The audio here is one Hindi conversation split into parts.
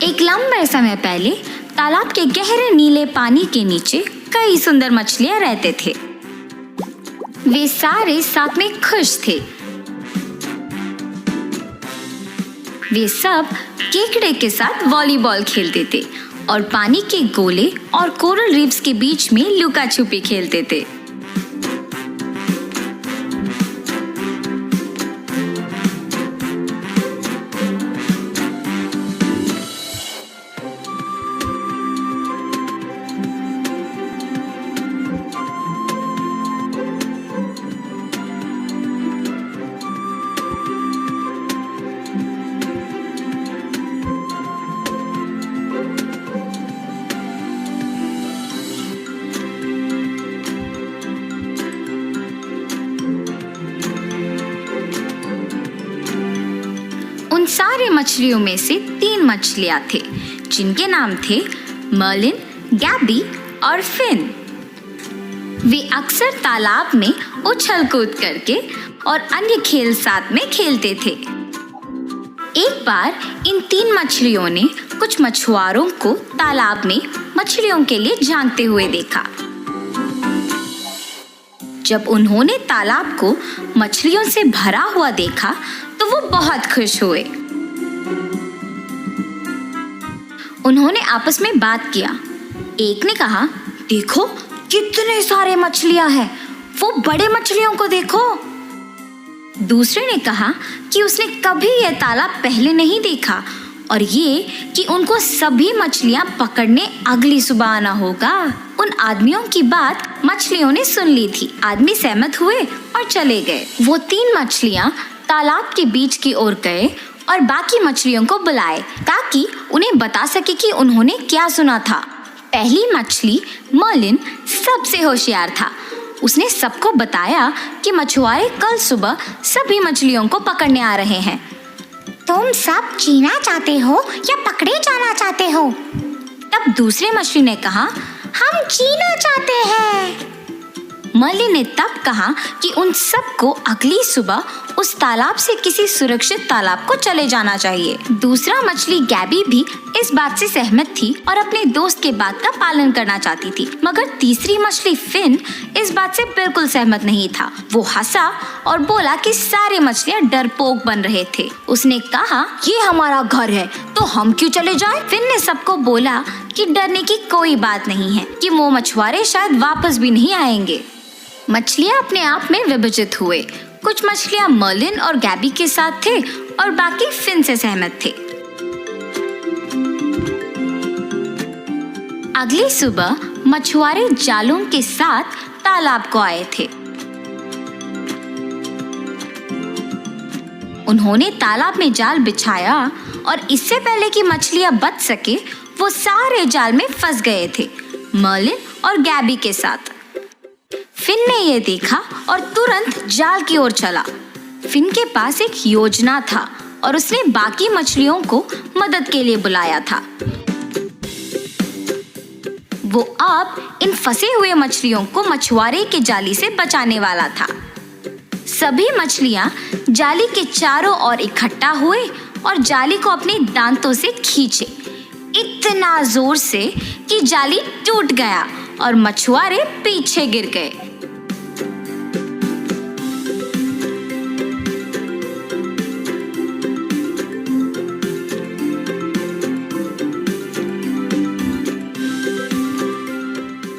एक लंबे समय पहले तालाब के गहरे नीले पानी के नीचे कई सुंदर मछलियां रहते थे। वे सारे साथ में खुश थे। वे सब केकड़े के साथ वॉलीबॉल खेलते थे और पानी के गोले और कोरल रीफ्स के बीच में लुका छुपी खेलते थे। उन सारे मछलियों में से 3 मछलियां थे जिनके नाम थे मर्लिन, गैबी और फिन। वे अक्सर तालाब में उछल कूद करके और अन्य खेल साथ में खेलते थे। एक बार इन 3 मछलियों ने कुछ मछुआरों को तालाब में मछलियों के लिए झांकते हुए देखा। जब उन्होंने तालाब को मछलियों से भरा हुआ देखा तो वो बहुत खुश हुए। उन्होंने आपस में बात किया। एक ने कहा, देखो कितने सारे मछलियां हैं, वो बड़े मछलियों को देखो। दूसरे ने कहा कि उसने कभी यह तालाब पहले नहीं देखा और ये कि उनको सभी मछलियां पकड़ने अगली सुबह आना होगा। उन आदमियों की बात मछलियों ने सुन ली थी। आदमी सहमत हुए और चले गए। वो 3 मछलियां तालाब के बीच की ओर गए और बाकी मछलियों को बुलाए ताकि उन्हें बता सके कि उन्होंने क्या सुना था। पहली मछली मर्लिन सबसे होशियार था। उसने सबको बताया कि मछुआरे कल सुबह सभी मछलियों को पकड़ने आ रहे हैं। तुम सब जीना चाहते हो या पकड़े जाना चाहते हो? तब दूसरे मछली ने कहा, हम जीना चाहते हैं। मर्लिन ने तब कहा कि उन सबको अगली सुबह उस तालाब से किसी सुरक्षित तालाब को चले जाना चाहिए। दूसरा मछली गैबी भी इस बात से सहमत थी और अपने दोस्त के बात का पालन करना चाहती थी, मगर तीसरी मछली फिन इस बात से बिल्कुल सहमत नहीं था। वो हंसा और बोला कि सारे मछलियां डरपोक बन रहे थे। उसने कहा, ये हमारा घर है तो हम क्यों चले जाएं? फिन ने सबको बोला कि डरने की कोई बात नहीं है, कि वो मछुआरे शायद वापस भी नहीं आएंगे। मछलियां अपने आप में विभाजित हुए। कुछ मछलियां मर्लिन और गैबी के साथ थे और बाकी फिन से सहमत थे। अगली सुबह मछुआरे जालों के साथ तालाब को आए थे। उन्होंने तालाब में जाल बिछाया और इससे पहले कि मछलियां बच सके वो सारे जाल में फंस गए थे, मर्लिन और गैबी के साथ। फिन ने यह देखा और तुरंत जाल की ओर चला। फिन के पास एक योजना था और उसने बाकी मछलियों को मदद के लिए बुलाया था। वो अब इन फंसे हुए मछलियों को मछुआरे के जाली से बचाने वाला था। सभी मछलियां जाली के चारों ओर इकट्ठा हुए और जाली को अपने दांतों से खींचे, इतना जोर से कि जाली टूट गया और मछुआरे पीछे गिर गए।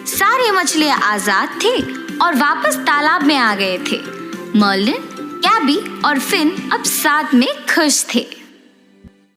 सारे मछलियां आजाद थे और वापस तालाब में आ गए थे। मर्लिन, गैबी और फिन अब साथ में खुश थे।